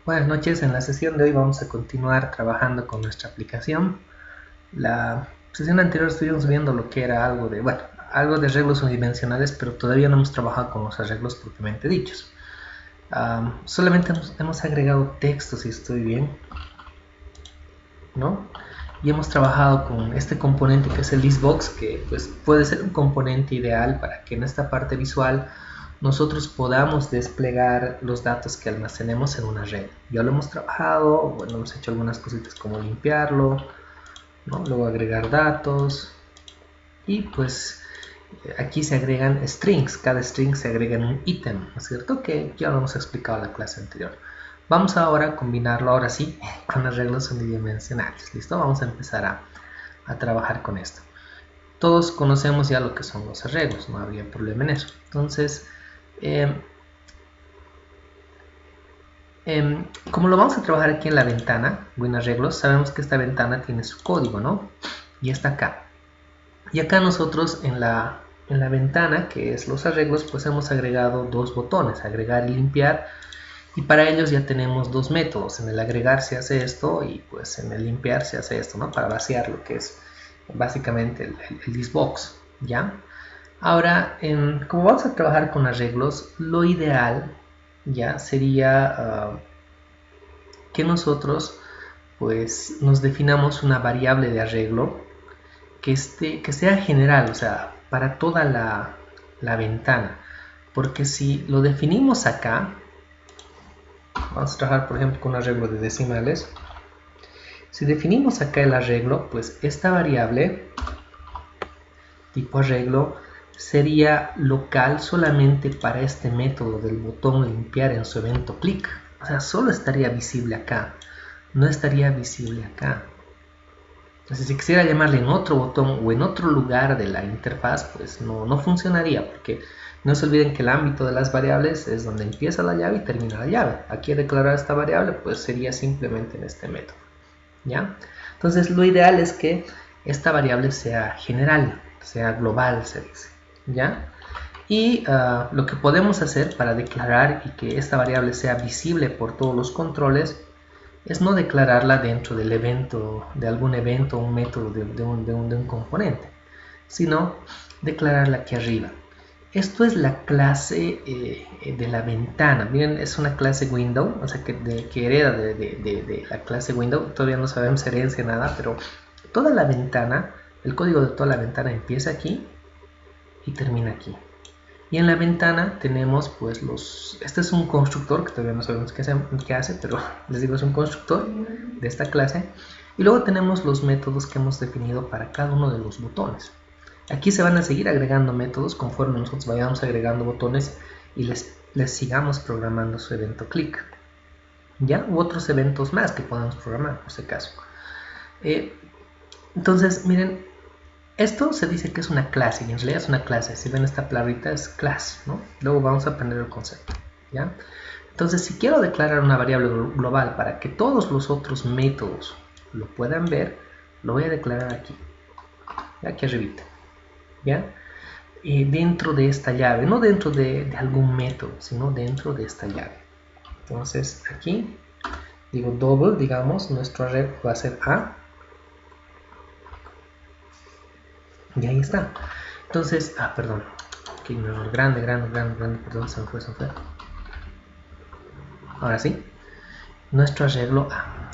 Buenas noches, en la sesión de hoy vamos a continuar trabajando con nuestra aplicación. La sesión anterior estuvimos viendo lo que era algo de arreglos unidimensionales, pero todavía no hemos trabajado con los arreglos propiamente dichos. Solamente hemos agregado texto, si estoy bien, ¿no? Y hemos trabajado con este componente que es el listbox, que pues puede ser un componente ideal para que en esta parte visual nosotros podamos desplegar los datos que almacenemos en una red. Ya lo hemos trabajado, bueno, hemos hecho algunas cositas como limpiarlo, ¿no? Luego agregar datos y pues aquí se agregan strings, cada string se agrega en un ítem, ¿no es cierto? Que ya lo hemos explicado en la clase anterior. Vamos ahora a combinarlo, ahora sí, con arreglos unidimensionales, ¿listo? Vamos a empezar a trabajar con esto. Todos conocemos ya lo que son los arreglos, no habría problema en eso. Entonces, como lo vamos a trabajar aquí en la ventana, WinArreglos, sabemos que esta ventana tiene su código, ¿no? Y está acá. Y acá nosotros en la ventana, que es los arreglos, pues hemos agregado dos botones, agregar y limpiar. Y para ellos ya tenemos dos métodos. En el agregar se hace esto y pues en el limpiar se hace esto, ¿no? Para vaciar lo que es básicamente el listbox, ¿ya? Ahora, como vamos a trabajar con arreglos, lo ideal ya sería que nosotros pues nos definamos una variable de arreglo que sea general, o sea, para toda la ventana. Porque si lo definimos acá, vamos a trabajar por ejemplo con un arreglo de decimales. Si definimos acá el arreglo, pues esta variable tipo arreglo sería local solamente para este método del botón limpiar en su evento clic. O sea, solo estaría visible acá, no estaría visible acá. Entonces, si quisiera llamarle en otro botón o en otro lugar de la interfaz, pues no funcionaría, porque no se olviden que el ámbito de las variables es donde empieza la llave y termina la llave. Aquí declarar esta variable, pues sería simplemente en este método, ¿ya? Entonces, lo ideal es que esta variable sea general, sea global, se dice, ¿ya? Y lo que podemos hacer para declarar y que esta variable sea visible por todos los controles es no declararla dentro del evento, de algún evento o un método de un componente, sino declararla aquí arriba. Esto es la clase de la ventana. Miren, es una clase window, o sea que hereda de la clase window. Todavía no sabemos herencia nada, pero toda la ventana, el código de toda la ventana empieza aquí y termina aquí. Y en la ventana tenemos pues este es un constructor que todavía no sabemos qué hace, pero les digo es un constructor de esta clase. Y luego tenemos los métodos que hemos definido para cada uno de los botones. Aquí se van a seguir agregando métodos conforme nosotros vayamos agregando botones y les sigamos programando su evento click, ¿ya? U otros eventos más que podamos programar por este caso. Entonces, miren, esto se dice que es una clase y en realidad es una clase. Si ven esta palabrita es class, ¿no? Luego vamos a aprender el concepto, ¿ya? Entonces, si quiero declarar una variable global para que todos los otros métodos lo puedan ver, lo voy a declarar aquí arribita, ¿ya? Dentro de esta llave, no dentro de algún método, sino dentro de esta llave. Entonces, aquí digo double, digamos, nuestro array va a ser A. Y ahí está. Entonces, perdón. Aquí un error grande, perdón, se me fue. Ahora sí. Nuestro arreglo A.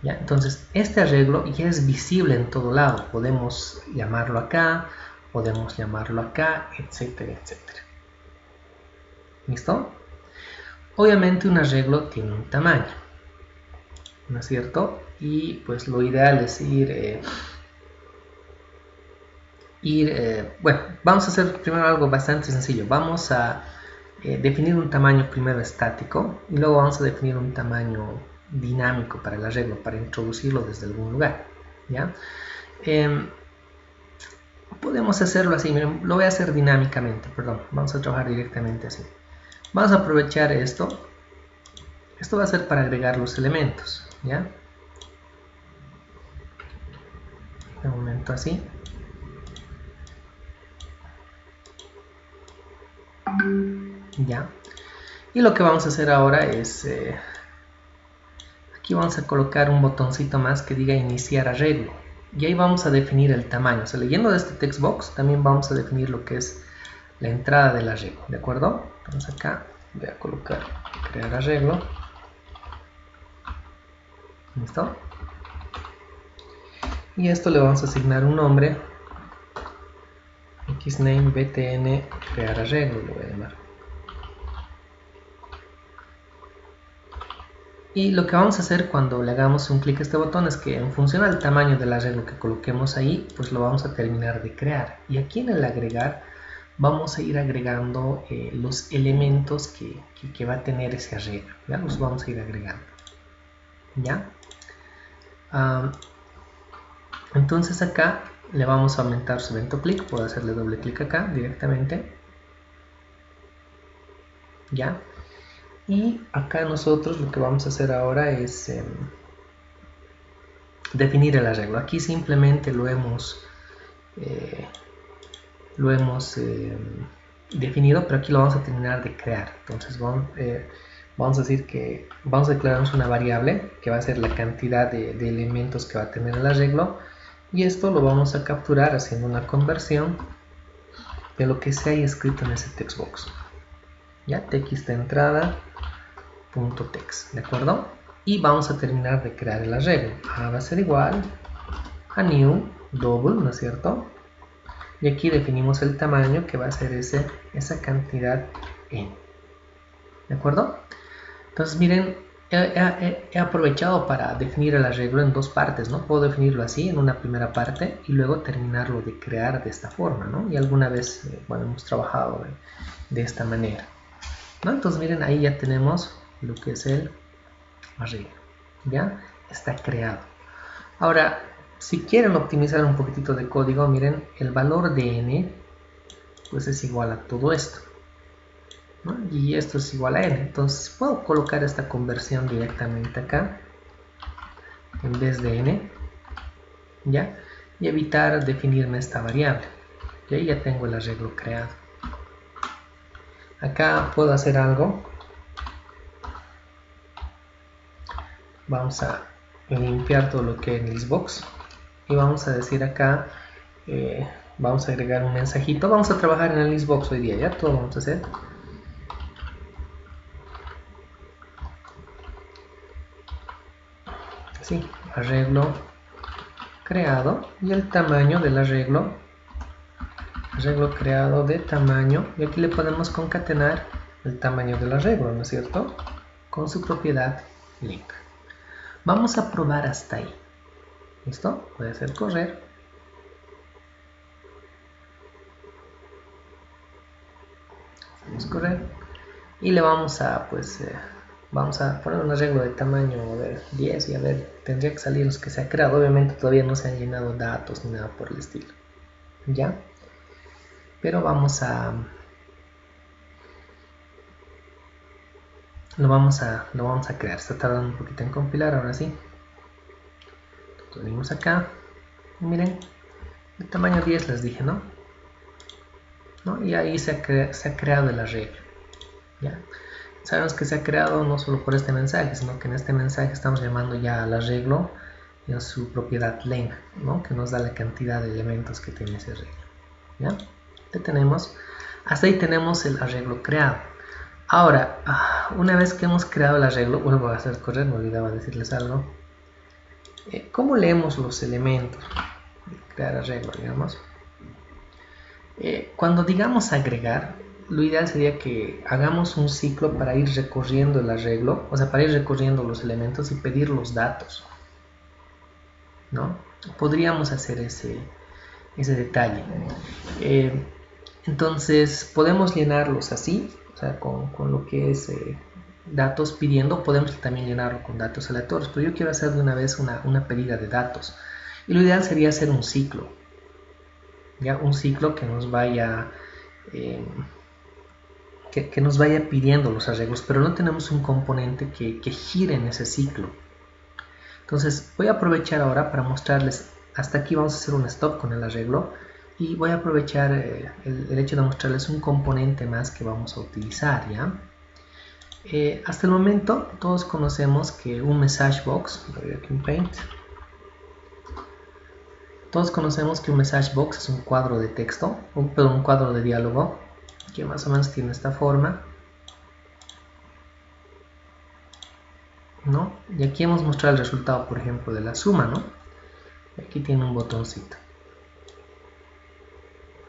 ¿Ya? Entonces, este arreglo ya es visible en todo lado. Podemos llamarlo acá, podemos llamarlo acá, etcétera, etcétera. ¿Listo? Obviamente un arreglo tiene un tamaño, ¿no es cierto? Y pues lo ideal es bueno, vamos a hacer primero algo bastante sencillo. Vamos a definir un tamaño primero estático y luego vamos a definir un tamaño dinámico para el arreglo, para introducirlo desde algún lugar, ¿ya? Podemos hacerlo así, miren, lo voy a hacer dinámicamente, perdón, vamos a trabajar directamente así. Vamos a aprovechar esto va a ser para agregar los elementos, ¿ya? De momento así. Ya. Y lo que vamos a hacer ahora es aquí vamos a colocar un botoncito más que diga iniciar arreglo. Y ahí vamos a definir el tamaño. O sea, leyendo de este text box también vamos a definir lo que es la entrada del arreglo, ¿de acuerdo? Entonces acá voy a colocar crear arreglo. ¿Listo? Y a esto le vamos a asignar un nombre. Xname btn crear arreglo lo voy a llamar. Y lo que vamos a hacer cuando le hagamos un clic a este botón es que en función al tamaño del arreglo que coloquemos ahí, pues lo vamos a terminar de crear. Y aquí en el agregar vamos a ir agregando los elementos que va a tener ese arreglo. Ya los vamos a ir agregando. ¿Ya? Entonces acá le vamos a aumentar su evento click. Puedo hacerle doble clic acá directamente. ¿Ya? Y acá nosotros lo que vamos a hacer ahora es definir el arreglo. Aquí simplemente lo hemos definido, pero aquí lo vamos a terminar de crear. Entonces vamos a decir que vamos a declararnos una variable que va a ser la cantidad de elementos que va a tener el arreglo, y esto lo vamos a capturar haciendo una conversión de lo que se haya escrito en ese text box. Ya, txt de entrada .text, ¿de acuerdo? Y vamos a terminar de crear el arreglo. A va a ser igual a new double, ¿no es cierto? Y aquí definimos el tamaño que va a ser esa cantidad n, ¿de acuerdo? Entonces miren, he aprovechado para definir el arreglo en dos partes, ¿no? Puedo definirlo así en una primera parte y luego terminarlo de crear de esta forma, ¿no? Y alguna vez, bueno, hemos trabajado de esta manera, ¿no? Entonces miren, ahí ya tenemos lo que es el arreglo, ya está creado. Ahora, si quieren optimizar un poquitito de código, miren, el valor de n pues es igual a todo esto, ¿no? Y esto es igual a n. Entonces puedo colocar esta conversión directamente acá en vez de n, ya, y evitar definirme esta variable. Y ahí ya tengo el arreglo creado. Acá puedo hacer algo. Vamos a limpiar todo lo que es en el box y vamos a decir acá, vamos a agregar un mensajito. Vamos a trabajar en el listbox hoy día, ya todo vamos a hacer. Sí, arreglo creado, y el tamaño del arreglo creado de tamaño, y aquí le podemos concatenar el tamaño del arreglo, ¿no es cierto? Con su propiedad link. Vamos a probar hasta ahí. ¿Listo? Voy a hacer correr. Hacemos correr. Y le vamos a, vamos a poner un arreglo de tamaño, a ver, 10, y a ver, tendría que salir los que se ha creado. Obviamente todavía no se han llenado datos ni nada por el estilo. ¿Ya? Pero vamos a... Lo vamos a crear. Está tardando un poquito en compilar, ahora sí. Entonces venimos acá. Y miren, el tamaño 10 les dije, ¿no? Y ahí se ha creado el arreglo. ¿Ya? Sabemos que se ha creado no solo por este mensaje, sino que en este mensaje estamos llamando ya al arreglo y a su propiedad len, ¿no? Que nos da la cantidad de elementos que tiene ese arreglo. ¿Ya? Hasta ahí tenemos el arreglo creado. Ahora, una vez que hemos creado el arreglo, vuelvo a hacer correr, me olvidaba decirles algo. ¿Cómo leemos los elementos? Crear arreglo, digamos. Cuando digamos agregar, lo ideal sería que hagamos un ciclo para ir recorriendo el arreglo, o sea, para ir recorriendo los elementos y pedir los datos, ¿no? Podríamos hacer ese detalle. Entonces, podemos llenarlos así, o sea, con lo que es datos pidiendo. Podemos también llenarlo con datos aleatorios, pero yo quiero hacer de una vez una pedida de datos. Y lo ideal sería hacer un ciclo, ¿ya? Un ciclo que nos vaya que nos vaya pidiendo los arreglos, pero no tenemos un componente que gire en ese ciclo. Entonces voy a aprovechar ahora para mostrarles. Hasta aquí vamos a hacer un stop con el arreglo, y voy a aprovechar el hecho de mostrarles un componente más que vamos a utilizar, ¿ya? Hasta el momento todos conocemos que un message box, voy a abrir aquí un Paint. Todos conocemos que un message box es un cuadro de texto, un cuadro de diálogo, que más o menos tiene esta forma, ¿no? Y aquí hemos mostrado el resultado, por ejemplo, de la suma, ¿no? Aquí tiene un botoncito,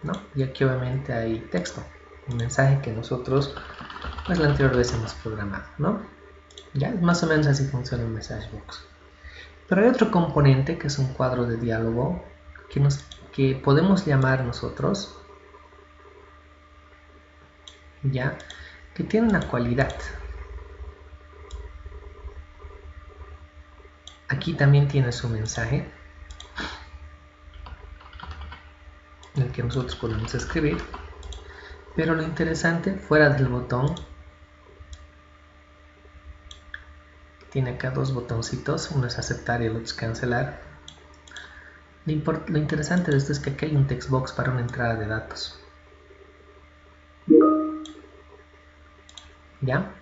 ¿no? Y aquí obviamente hay texto, un mensaje que nosotros, pues la anterior vez hemos programado, ¿no? Ya, más o menos así funciona un message box. Pero hay otro componente que es un cuadro de diálogo que podemos llamar nosotros, ya, que tiene una cualidad. Aquí también tiene su mensaje, en el que nosotros podemos escribir, pero lo interesante, fuera del botón, tiene acá dos botoncitos, uno es aceptar y el otro es cancelar. Lo interesante de esto es que aquí hay un text box para una entrada de datos. ¿Ya?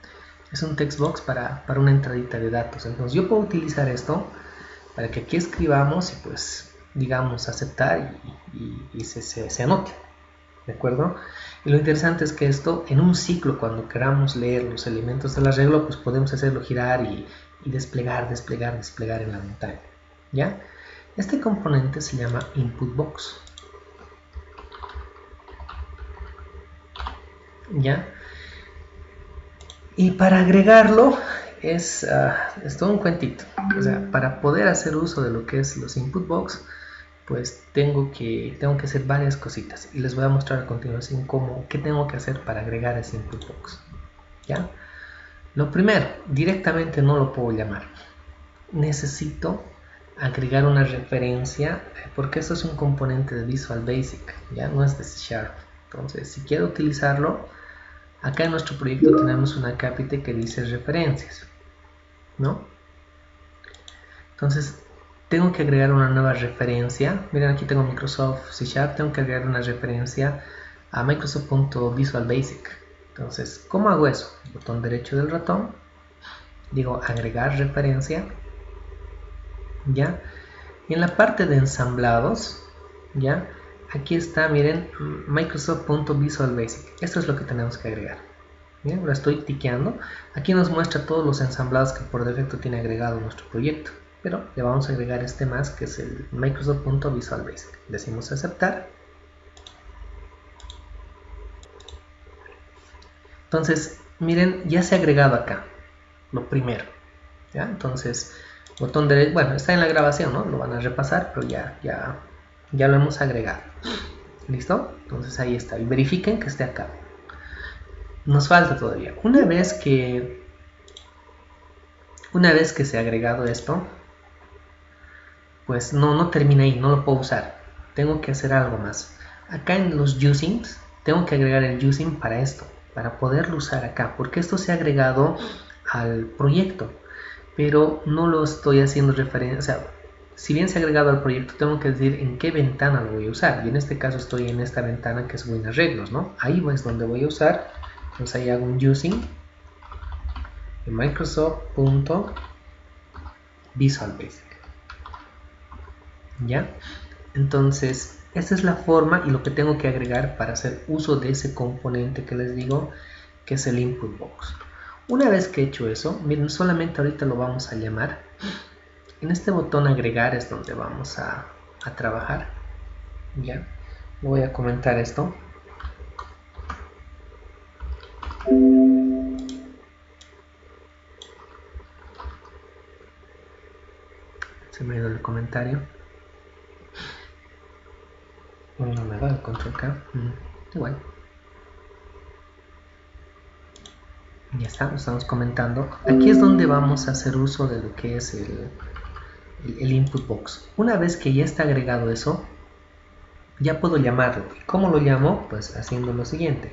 Es un text box para una entradita de datos. Entonces yo puedo utilizar esto para que aquí escribamos y pues digamos aceptar y se anote. ¿De acuerdo? Y lo interesante es que esto en un ciclo, cuando queramos leer los elementos del arreglo, pues podemos hacerlo girar y desplegar en la ventana. ¿Ya? Este componente se llama input box. ¿Ya? Y para agregarlo es todo un cuentito. O sea, para poder hacer uso de lo que es los input box, pues tengo que hacer varias cositas. Y les voy a mostrar a continuación qué tengo que hacer para agregar ese input box. ¿Ya? Lo primero, directamente no lo puedo llamar. Necesito agregar una referencia, porque esto es un componente de Visual Basic, ya no es de C#. Entonces, si quiero utilizarlo, acá en nuestro proyecto tenemos una cápita que dice referencias, ¿no? Entonces, tengo que agregar una nueva referencia. Miren, aquí tengo Microsoft C#, tengo que agregar una referencia a Microsoft.visualbasic. Entonces, ¿cómo hago eso? Botón derecho del ratón, digo agregar referencia, ¿ya? Y en la parte de ensamblados, ¿ya? Aquí está, miren, Microsoft.visualbasic. Esto es lo que tenemos que agregar. Bien, lo estoy tiqueando. Aquí nos muestra todos los ensamblados que por defecto tiene agregado nuestro proyecto. Pero le vamos a agregar este más, que es el Microsoft.visualbasic. Decimos aceptar. Entonces, miren, ya se ha agregado acá. Lo primero. ¿Ya? Entonces, botón derecho, bueno, está en la grabación, ¿no? Lo van a repasar, pero ya lo hemos agregado. ¿Listo? Entonces ahí está. Y verifiquen que esté acá. Nos falta todavía. Una vez que se ha agregado esto, pues no termina ahí, no lo puedo usar. Tengo que hacer algo más. Acá en los usings, tengo que agregar el using para esto, para poderlo usar acá, porque esto se ha agregado al proyecto, pero no lo estoy haciendo referencia. O sea, si bien se ha agregado al proyecto, tengo que decir en qué ventana lo voy a usar. Y en este caso estoy en esta ventana que es WinArreglos, ¿no? Ahí es donde voy a usar. Entonces ahí hago un using de Microsoft.visualbasic. ¿Ya? Entonces, esta es la forma y lo que tengo que agregar para hacer uso de ese componente que les digo, que es el input box. Una vez que he hecho eso, miren, solamente ahorita lo vamos a llamar. En este botón agregar es donde vamos a trabajar. Ya, voy a comentar esto. Se me ha ido el comentario. No me da el control K. Igual. Ya está, lo estamos comentando. Aquí es donde vamos a hacer uso de lo que es el input box. Una vez que ya está agregado eso, ya puedo llamarlo. ¿Cómo lo llamo? Pues haciendo lo siguiente.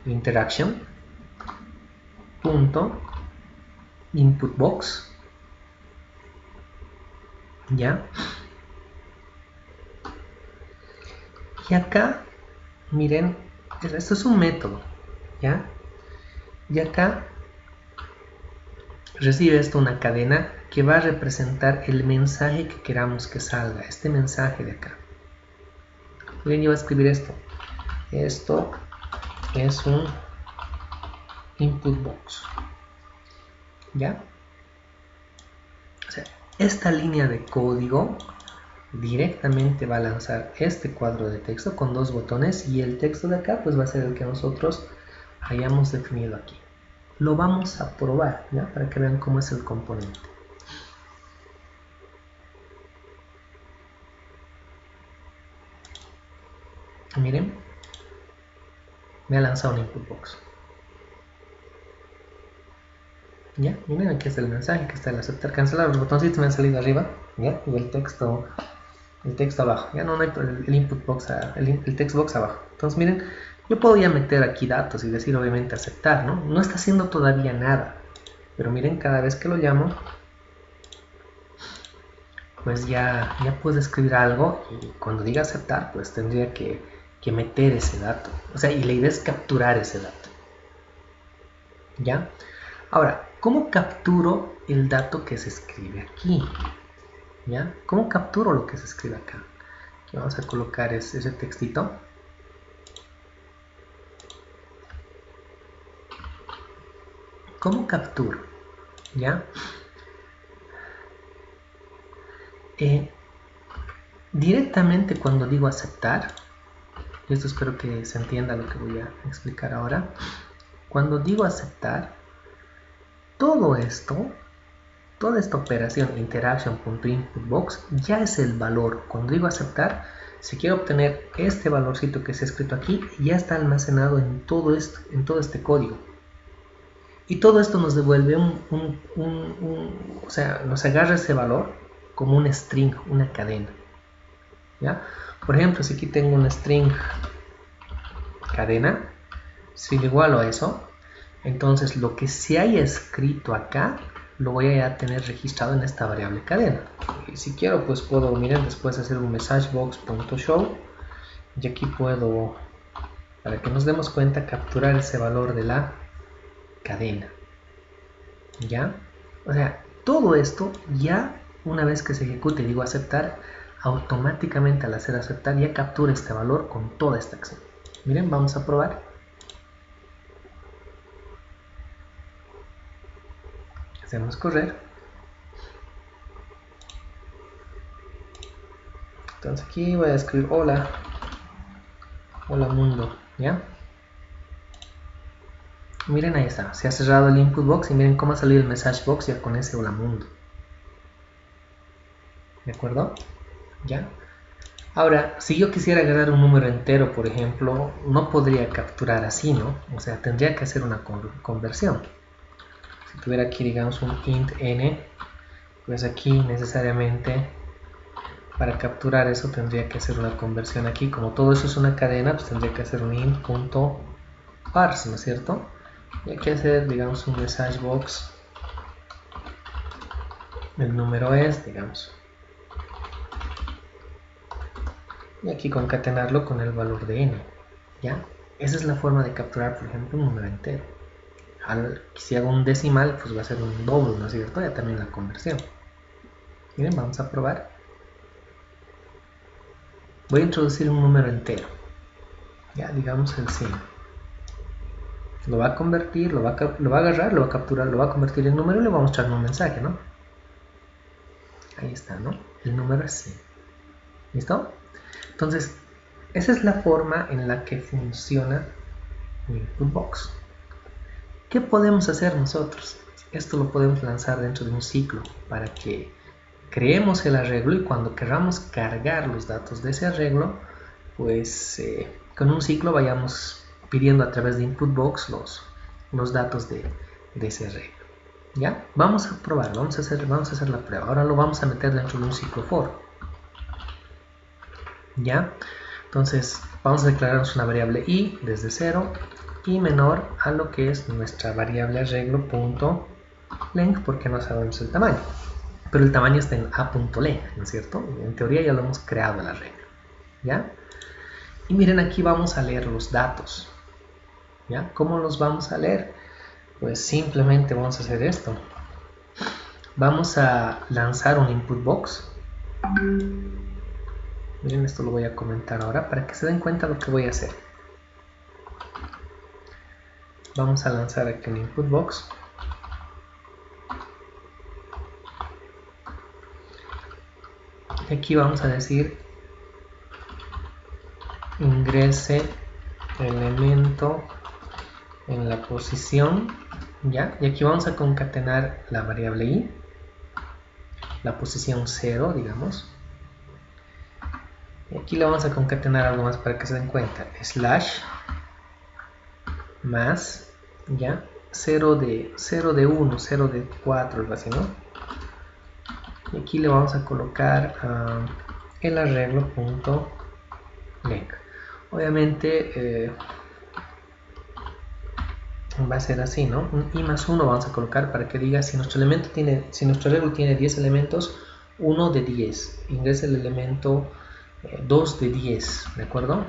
Interaction punto input box, ya, y acá miren, esto es un método, ya, y acá recibe esto una cadena que va a representar el mensaje que queramos que salga, este mensaje de acá. Bien, yo voy a escribir esto. Esto es un input box. ¿Ya? O sea, esta línea de código directamente va a lanzar este cuadro de texto con dos botones y el texto de acá pues va a ser el que nosotros hayamos definido aquí. Lo vamos a probar, ¿ya? Para que vean cómo es el componente. Miren, me ha lanzado un input box. ¿Ya? Miren, aquí está el mensaje que está el aceptar, cancelar. Los botoncitos me han salido arriba, ¿ya? Y el texto abajo. Ya no hay el input box, el text box abajo. Entonces, miren, yo podría meter aquí datos y decir obviamente aceptar, ¿no? No está haciendo todavía nada. Pero miren, cada vez que lo llamo, pues ya puedo escribir algo y cuando diga aceptar, pues tendría que meter ese dato. O sea, y la idea es capturar ese dato. ¿Ya? Ahora, ¿cómo capturo el dato que se escribe aquí? ¿Ya? ¿Cómo capturo lo que se escribe acá? Aquí vamos a colocar ese textito. ¿Cómo capturo? ¿Ya? Directamente cuando digo aceptar, y esto espero que se entienda lo que voy a explicar ahora. Cuando digo aceptar, toda esta operación interaction.inputBox ya es el valor. Cuando digo aceptar, si quiero obtener este valorcito que se ha escrito aquí, ya está almacenado en todo este código. Y todo esto nos devuelve o sea, nos agarra ese valor como un string, una cadena. ¿Ya? Por ejemplo, si aquí tengo un string cadena, si le igualo a eso, entonces lo que se haya escrito acá lo voy a tener registrado en esta variable cadena. Y si quiero, pues puedo, miren, después hacer un messagebox.show y aquí puedo, para que nos demos cuenta, capturar ese valor de la cadena. ¿Ya? O sea, todo esto ya una vez que se ejecute y digo aceptar, automáticamente al hacer aceptar ya captura este valor con toda esta acción. Miren, vamos a probar. Hacemos correr. Entonces aquí voy a escribir hola mundo, ¿ya? Miren, ahí está, se ha cerrado el input box y miren cómo ha salido el message box ya con ese hola mundo. ¿De acuerdo? ¿Ya? Ahora, si yo quisiera agarrar un número entero, por ejemplo, no podría capturar así, ¿no? O sea, tendría que hacer una conversión. Si tuviera aquí, digamos, un int n, pues aquí necesariamente para capturar eso tendría que hacer una conversión aquí. Como todo eso es una cadena, pues tendría que hacer un int.parse, ¿no es cierto? Y hay que hacer, digamos, un message box. El número es, digamos. Y aquí concatenarlo con el valor de n. ¿Ya? Esa es la forma de capturar, por ejemplo, un número entero. Si hago un decimal, pues va a ser un doble, ¿no es cierto? Ya también la conversión. Miren, vamos a probar. Voy a introducir un número entero. Ya, digamos el 100. Lo va a convertir, lo va a agarrar, lo va a capturar, lo va a convertir en número y le va a mostrar un mensaje, ¿no? Ahí está, ¿no? El número es 100. ¿Listo? Entonces, esa es la forma en la que funciona un input box. ¿Qué podemos hacer nosotros? Esto lo podemos lanzar dentro de un ciclo para que creemos el arreglo y cuando queramos cargar los datos de ese arreglo, pues con un ciclo vayamos pidiendo a través de input box los datos de ese arreglo. ¿Ya? Vamos a probar, vamos a hacer la prueba. Ahora lo vamos a meter dentro de un ciclo for. ¿Ya? Entonces vamos a declararnos una variable i desde 0 y menor a lo que es nuestra variable arreglo.length porque no sabemos el tamaño. Pero el tamaño está en a.length, ¿no es cierto? En teoría ya lo hemos creado el arreglo. ¿Ya? Y miren, aquí vamos a leer los datos. ¿Ya? ¿Cómo los vamos a leer? Pues simplemente vamos a hacer esto. Vamos a lanzar un input box. Miren, esto lo voy a comentar ahora para que se den cuenta de lo que voy a hacer. Vamos a lanzar aquí un input box. Y aquí vamos a decir ingrese elemento en la posición, ¿ya? Y aquí vamos a concatenar la variable i, la posición 0, digamos. Y aquí le vamos a concatenar algo más para que se den cuenta, slash más, ¿ya? 0 de 1, 0 de 4, algo así, ¿no? Y aquí le vamos a colocar el arreglo.length. Obviamente va a ser así, ¿no? Un i más 1 vamos a colocar para que diga si nuestro arreglo tiene 10 elementos, 1 de 10. Ingresa el elemento 2 de 10, ¿de acuerdo?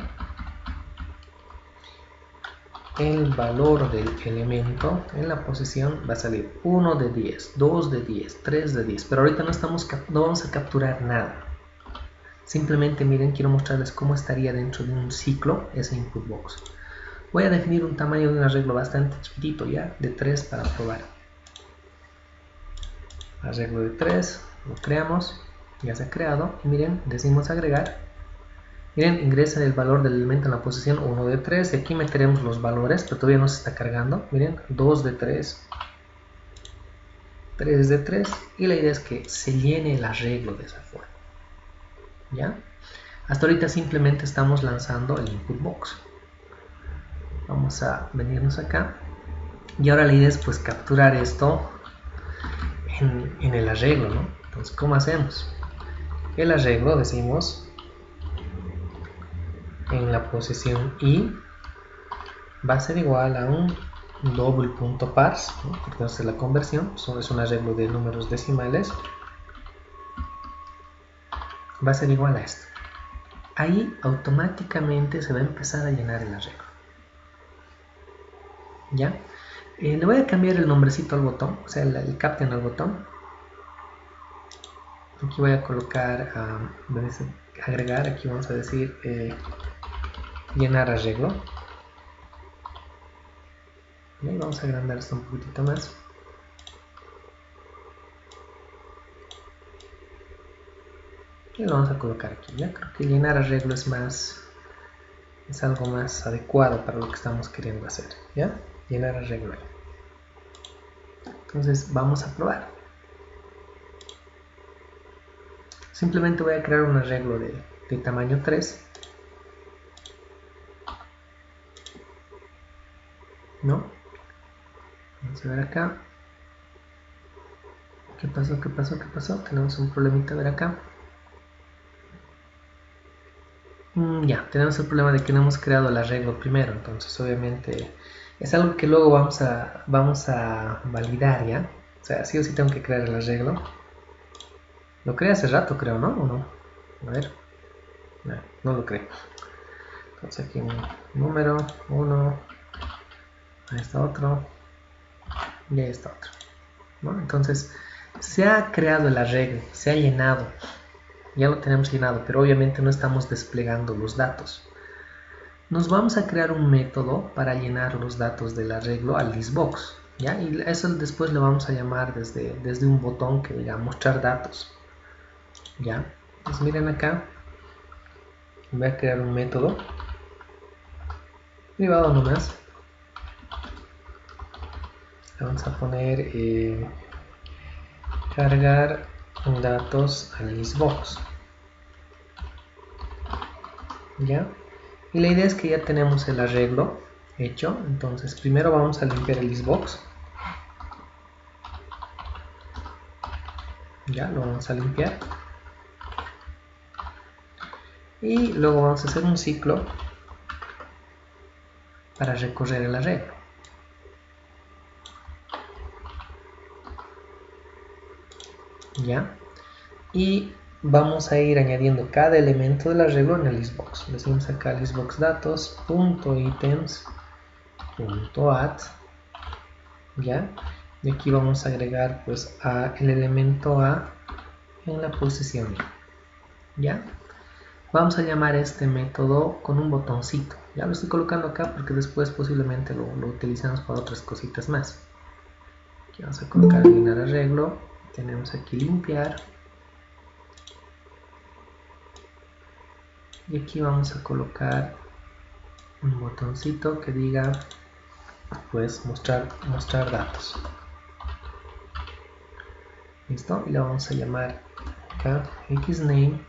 El valor del elemento en la posición va a salir 1 de 10, 2 de 10, 3 de 10, pero ahorita no vamos a capturar nada. Simplemente miren, quiero mostrarles cómo estaría dentro de un ciclo ese input box. Voy a definir un tamaño de un arreglo bastante chiquitito, ya, de 3 para probar. Arreglo de 3, lo creamos, ya se ha creado, y miren, decimos agregar. Miren, ingresa el valor del elemento en la posición 1 de 3, y aquí meteremos los valores, pero todavía no se está cargando. Miren, 2 de 3, 3 de 3, y la idea es que se llene el arreglo de esa forma. ¿Ya? Hasta ahorita simplemente estamos lanzando el input box. Vamos a venirnos acá, y ahora la idea es pues capturar esto en el arreglo, ¿no? Entonces, ¿cómo hacemos? El arreglo, decimos, en la posición i va a ser igual a un double punto parse, ¿no? Entonces la conversión es un arreglo de números decimales, va a ser igual a esto. Ahí automáticamente se va a empezar a llenar el arreglo. ¿Ya? Le voy a cambiar el nombrecito al botón, o sea, el caption al botón. Aquí voy a colocar, agregar, aquí vamos a decir llenar arreglo. Y vamos a agrandar esto un poquitito más. Y lo vamos a colocar aquí. Ya creo que llenar arreglo es algo más adecuado para lo que estamos queriendo hacer. ¿Ya? Llenar arreglo ahí. Entonces vamos a probar. Simplemente voy a crear un arreglo de tamaño 3. ¿No? Vamos a ver acá. ¿Qué pasó? ¿Qué pasó? ¿Qué pasó? Tenemos un problemita, a ver acá. Ya, tenemos el problema de que no hemos creado el arreglo primero, entonces obviamente es algo que luego vamos a validar, ¿ya? O sea, sí o sí tengo que crear el arreglo. Lo creé hace rato, creo, ¿no? ¿O no? A ver. No lo creé. Entonces aquí un número, 1, ahí está otro, y ahí está otro, ¿no? Entonces se ha creado el arreglo, se ha llenado. Ya lo tenemos llenado, pero obviamente no estamos desplegando los datos. Nos vamos a crear un método para llenar los datos del arreglo al listbox, ¿ya? Y eso después lo vamos a llamar desde un botón que diga mostrar datos, ¿ya? Pues miren acá, voy a crear un método privado nomás. Vamos a poner cargar datos al listbox, ¿ya? Y la idea es que ya tenemos el arreglo hecho. Entonces primero vamos a limpiar el listbox, ya lo vamos a limpiar, y luego vamos a hacer un ciclo para recorrer el arreglo. ¿Ya? Y vamos a ir añadiendo cada elemento del arreglo en el listbox. Decimos acá listbox datos .items .add, ¿ya? y aquí vamos a agregar pues el elemento A en la posición Y. ¿Ya? Vamos a llamar este método con un botoncito. Ya lo estoy colocando acá porque después posiblemente lo utilizamos para otras cositas más. Aquí vamos a colocar eliminar arreglo. Tenemos aquí limpiar. Y aquí vamos a colocar un botoncito que diga pues mostrar datos. Listo, y le vamos a llamar acá xname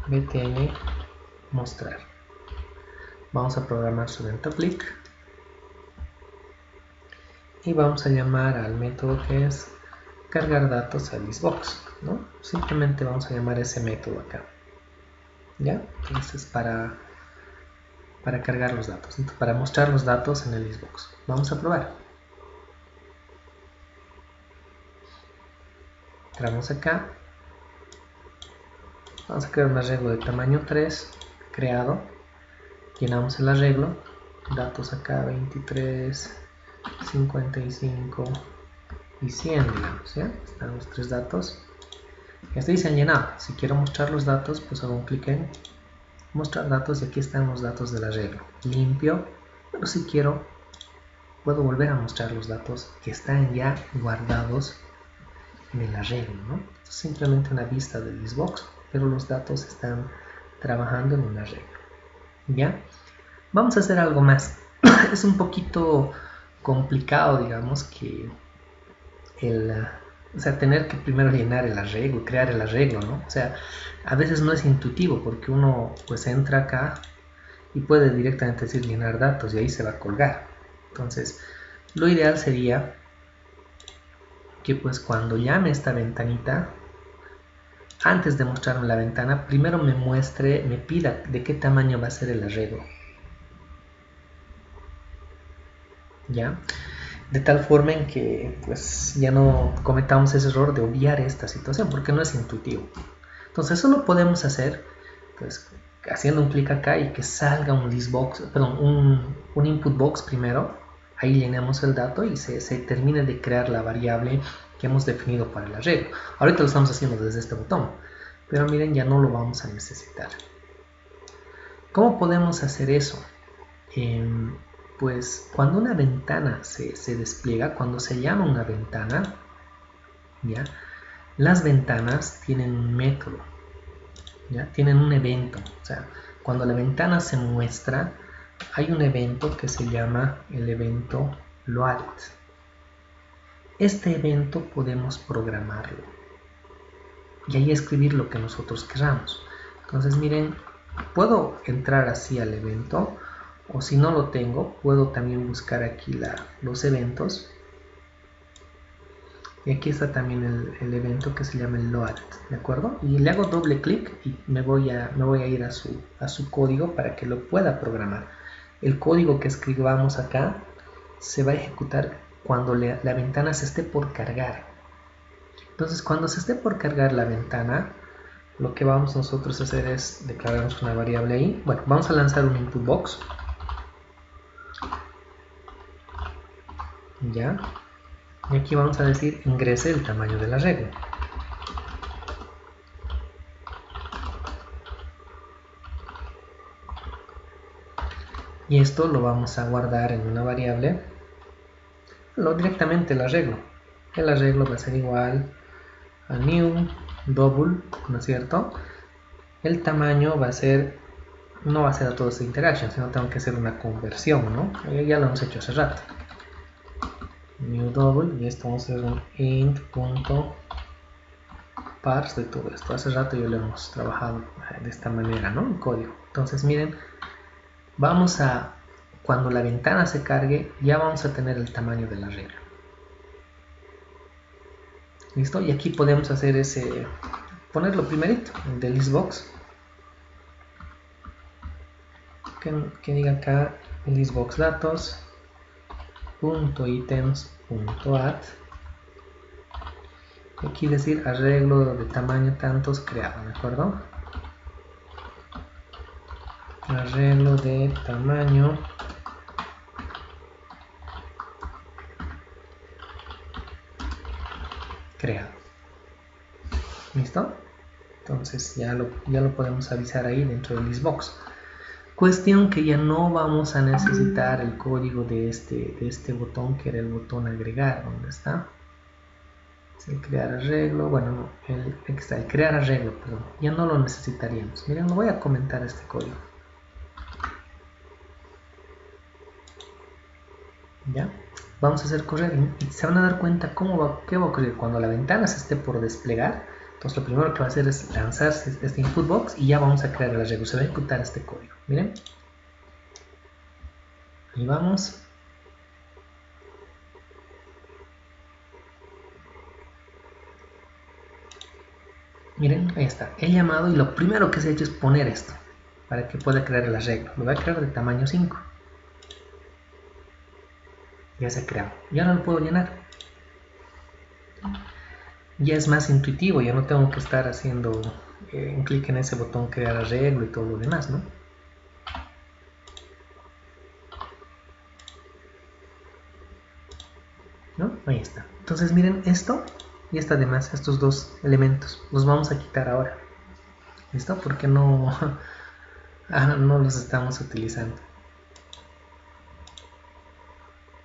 btn mostrar. Vamos a programar su evento click y vamos a llamar al método que es cargar datos al listbox, ¿no? Simplemente vamos a llamar ese método acá, ¿ya? Entonces para cargar los datos, entonces, para mostrar los datos en el listbox. Vamos a probar. Entramos acá, vamos a crear un arreglo de tamaño 3 creado, llenamos el arreglo, datos acá 23, 55 y 100, digamos, ¿ya? Están los tres datos. Ya se han llenado. Si quiero mostrar los datos, pues hago un clic en mostrar datos y aquí están los datos del arreglo. Limpio, pero si quiero, puedo volver a mostrar los datos que están ya guardados en el arreglo, ¿no? Esto es simplemente una vista del listbox, pero los datos están trabajando en un arreglo. ¿Ya? Vamos a hacer algo más. Es un poquito complicado, digamos, que o sea, tener que primero llenar el arreglo, crear el arreglo, ¿no? O sea, a veces no es intuitivo porque uno pues entra acá y puede directamente decir llenar datos y ahí se va a colgar. Entonces, lo ideal sería que pues cuando llame esta ventanita, antes de mostrarme la ventana, primero me pida de qué tamaño va a ser el arreglo. ¿Ya? De tal forma en que pues ya no cometamos ese error de obviar esta situación porque no es intuitivo. Entonces eso lo podemos hacer pues haciendo un clic acá y que salga un listbox, perdón, un input box primero. Ahí llenamos el dato y se termine de crear la variable que hemos definido para el arreglo. Ahorita lo estamos haciendo desde este botón, pero miren, ya no lo vamos a necesitar. ¿Cómo podemos hacer eso? Pues cuando una ventana se despliega, cuando se llama una ventana, ¿ya? Las ventanas tienen un método, ¿ya? Tienen un evento. O sea, cuando la ventana se muestra, hay un evento que se llama el evento load. Este evento podemos programarlo y ahí escribir lo que nosotros queramos. Entonces miren, puedo entrar así al evento, o si no lo tengo, puedo también buscar aquí los eventos. Y aquí está también el evento que se llama el load, ¿de acuerdo? Y le hago doble clic y me voy a ir a su código para que lo pueda programar. El código que escribamos acá se va a ejecutar cuando la ventana se esté por cargar. Entonces, cuando se esté por cargar la ventana, lo que vamos nosotros a hacer es declararnos una variable ahí. Bueno, vamos a lanzar un input box. Ya. Y aquí vamos a decir ingrese el tamaño del arreglo. Y esto lo vamos a guardar en una variable. Directamente el arreglo. El arreglo va a ser igual a new double, ¿no es cierto? El tamaño va a ser, no va a ser a todo este interaction, sino tengo que hacer una conversión, ¿no? Ya lo hemos hecho hace rato. New double, y esto vamos a hacer un int.parse de todo esto. Hace rato ya lo hemos trabajado de esta manera, ¿no? En código. Entonces miren, cuando la ventana se cargue, ya vamos a tener el tamaño de la regla. ¿Listo? Y aquí podemos hacer ponerlo primerito, el de listbox. Que diga acá listbox datos .items.add. Aquí decir arreglo de tamaño tantos creado, ¿de acuerdo? Arreglo de tamaño creado. ¿Listo? Entonces ya lo podemos avisar ahí dentro del Xbox. Cuestión que ya no vamos a necesitar el código de este botón, que era el botón agregar. ¿Dónde está? Es el crear arreglo. Bueno, no, aquí está, el crear arreglo, perdón. Ya no lo necesitaríamos. Miren, lo voy a comentar este código. ¿Ya? Vamos a hacer correr y se van a dar cuenta qué va a ocurrir cuando la ventana se esté por desplegar. Entonces lo primero que va a hacer es lanzarse este input box y ya vamos a crear el arreglo. Se va a ejecutar este código. Miren. Ahí vamos. Miren, ahí está. He llamado y lo primero que se ha hecho es poner esto para que pueda crear el arreglo. Lo voy a crear de tamaño 5. Ya se ha creado. Y ahora lo puedo llenar. Ya es más intuitivo, ya no tengo que estar haciendo un clic en ese botón crear arreglo y todo lo demás, ¿no? Ahí está. Entonces miren esto y esta además, estos dos elementos los vamos a quitar ahora. ¿Listo? Porque no, no los estamos utilizando.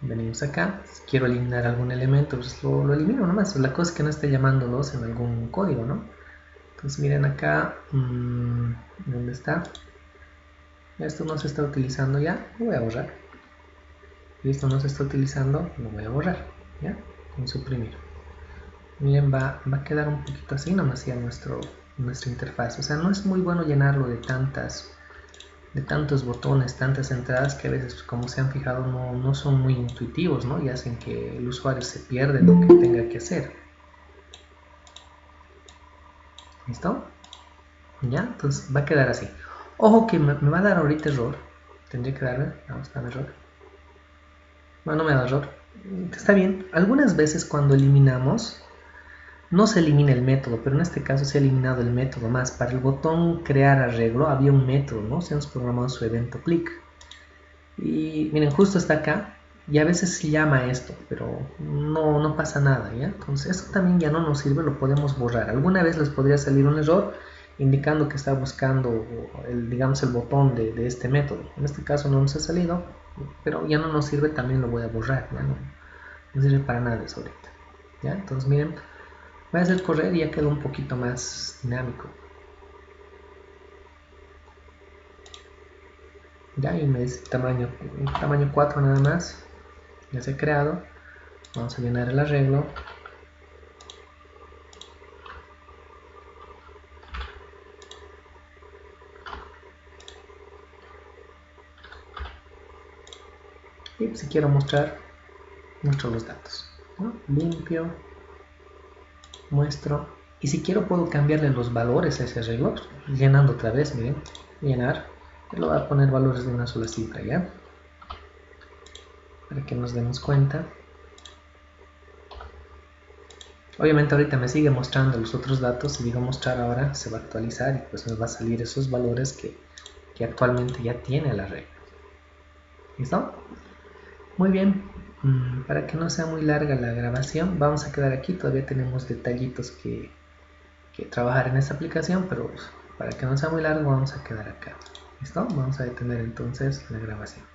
Venimos acá, si quiero eliminar algún elemento, pues lo elimino nomás. La cosa es que no esté llamándolos en algún código, ¿no? Entonces miren acá, ¿dónde está? Esto no se está utilizando ya, lo voy a borrar. Y esto no se está utilizando, lo voy a borrar, ¿ya? Con suprimir. Miren, va a quedar un poquito así nomás ya nuestra interfaz. O sea, no es muy bueno llenarlo de tantos botones, tantas entradas que a veces, como se han fijado, no son muy intuitivos, ¿no? Y hacen que el usuario se pierda lo que tenga que hacer. ¿Listo? ¿Ya? Entonces va a quedar así. Ojo que me va a dar ahorita error. Tendría que darme. No, está en error. No me da error. Está bien. Algunas veces cuando eliminamos, no se elimina el método, pero en este caso se ha eliminado el método más. Para el botón crear arreglo había un método, ¿no? Se hemos programado su evento click. Y miren, justo está acá. Y a veces se llama esto, pero no pasa nada, ¿ya? Entonces esto también ya no nos sirve, lo podemos borrar. Alguna vez les podría salir un error indicando que está buscando digamos el botón de este método. En este caso no nos ha salido, pero ya no nos sirve, también lo voy a borrar, ya no sirve para nada eso ahorita, ¿ya? Entonces miren, voy a hacer correr y ya quedó un poquito más dinámico. Ya, y me dice tamaño 4 nada más. Ya se ha creado. Vamos a llenar el arreglo. Y si quiero mostrar, muestro los datos, ¿no? Limpio, muestro. Y si quiero puedo cambiarle los valores a ese arreglo, llenando otra vez, miren, llenar. Y lo voy a poner valores de una sola cifra, ¿ya? Para que nos demos cuenta. Obviamente ahorita me sigue mostrando los otros datos. Si digo mostrar ahora, se va a actualizar y pues nos va a salir esos valores que actualmente ya tiene el arreglo. ¿Listo? Muy bien. Para que no sea muy larga la grabación, vamos a quedar aquí. Todavía tenemos detallitos que trabajar en esta aplicación, pero para que no sea muy largo vamos a quedar acá. ¿Listo? Vamos a detener entonces la grabación.